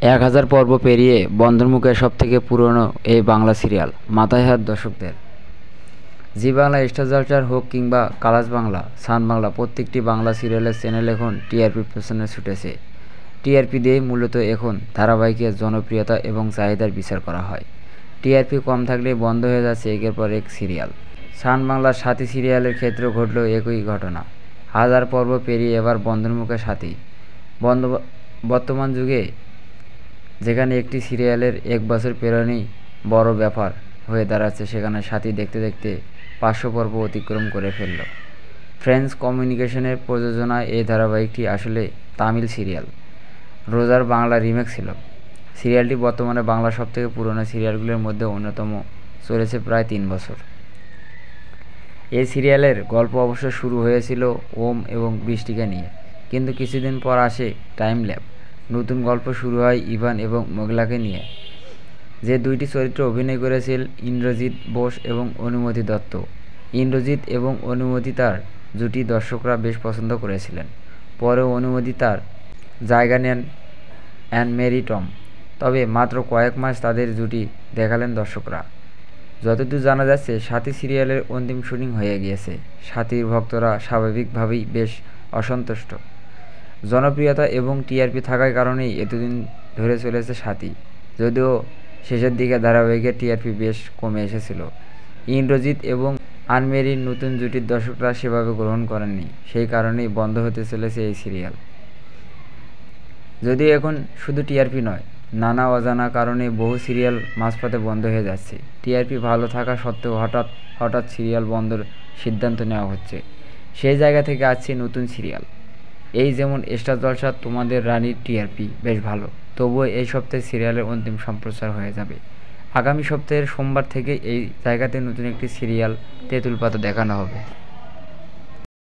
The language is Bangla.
1000 পর্ব পেরিয়ে বন্ধের মুখে সবথেকে পুরনো এই বাংলা সিরিয়াল, মাথায় হাত দর্শকদের। জি বাংলা, স্টার জলসার হোক কিংবা কালার্স বাংলা, সান বাংলা, প্রত্যেকটি বাংলা সিরিয়ালের চ্যানেল এখন টিআরপির পেছনে ছুটেছে। টিআরপি দিয়েই মূলত এখন ধারাবাহিকের জনপ্রিয়তা এবং চাহিদার বিচার করা হয়। টিআরপি কম থাকলে বন্ধ হয়ে যাচ্ছে একের পর এক সিরিয়াল। সান বাংলার সাথী সিরিয়ালের ক্ষেত্রেও ঘটল একই ঘটনা। 1000 পর্ব পেরিয়ে এবার বন্ধের মুখে সাথী। বর্তমান যুগে যেখানে একটি সিরিয়ালের 1 বছর পেরোনোই বড় ব্যাপার হয়ে দাঁড়াচ্ছে, সেখানে সাথী দেখতে দেখতে 500 পর্ব অতিক্রম করে ফেলল। ফ্রেন্ডস কমিউনিকেশনের প্রযোজনায় এই ধারাবাহিকটি আসলে তামিল সিরিয়াল রোজার বাংলা রিমেক ছিল। সিরিয়ালটি বর্তমানে বাংলার সবথেকে পুরনো সিরিয়ালগুলোর মধ্যে অন্যতম, চলেছে প্রায় 3 বছর। এই সিরিয়ালের গল্প অবশ্য শুরু হয়েছিল ওম এবং বৃষ্টিকে নিয়ে, কিন্তু কিছুদিন পর আসে টাইম ল্যাপ। নতুন গল্প শুরু হয় ইভান এবং মোগলাকে নিয়ে। যে দুইটি চরিত্রে অভিনয় করেছিল ইন্দ্রজিৎ বোস এবং অনুমতি দত্ত। ইন্দ্রজিৎ এবং অনুমতি-তার জুটি দর্শকরা বেশ পছন্দ করেছিলেন। পরে অনুমতি তার জায়গা নেন অ্যান মেরি টম। তবে মাত্র কয়েক মাস তাদের জুটি দেখালেন দর্শকরা। যতদূর জানা যাচ্ছে, সাথী সিরিয়ালের অন্তিম শুটিং হয়ে গিয়েছে। সাথীর ভক্তরা স্বাভাবিকভাবেই বেশ অসন্তুষ্ট। জনপ্রিয়তা এবং টিআরপি থাকার কারণেই এতদিন ধরে চলেছে সাথী, যদিও শেষের দিকে ধারাবাহিকের টিআরপি বেশ কমে এসেছিল। ইন্দ্রজিৎ এবং আনমেরির নতুন জুটির দর্শকরা সেভাবে গ্রহণ করেননি, সেই কারণেই বন্ধ হতে চলেছে এই সিরিয়াল। যদিও এখন শুধু টিআরপি নয়, নানা অজানা কারণে বহু সিরিয়াল মাঝপথে বন্ধ হয়ে যাচ্ছে। টিআরপি ভালো থাকা সত্ত্বেও হঠাৎ সিরিয়াল বন্ধের সিদ্ধান্ত নেওয়া হচ্ছে। সেই জায়গা থেকে আসছে নতুন সিরিয়াল। এই যেমন স্টার জলসা, তোমাদের রানীর টিআরপি বেশ ভালো, তবুও এই সপ্তাহে সিরিয়ালের অন্তিম সম্প্রচার হয়ে যাবে। আগামী সপ্তাহের সোমবার থেকে এই জায়গাতে নতুন একটি সিরিয়াল তেঁতুল পাতা দেখানো হবে।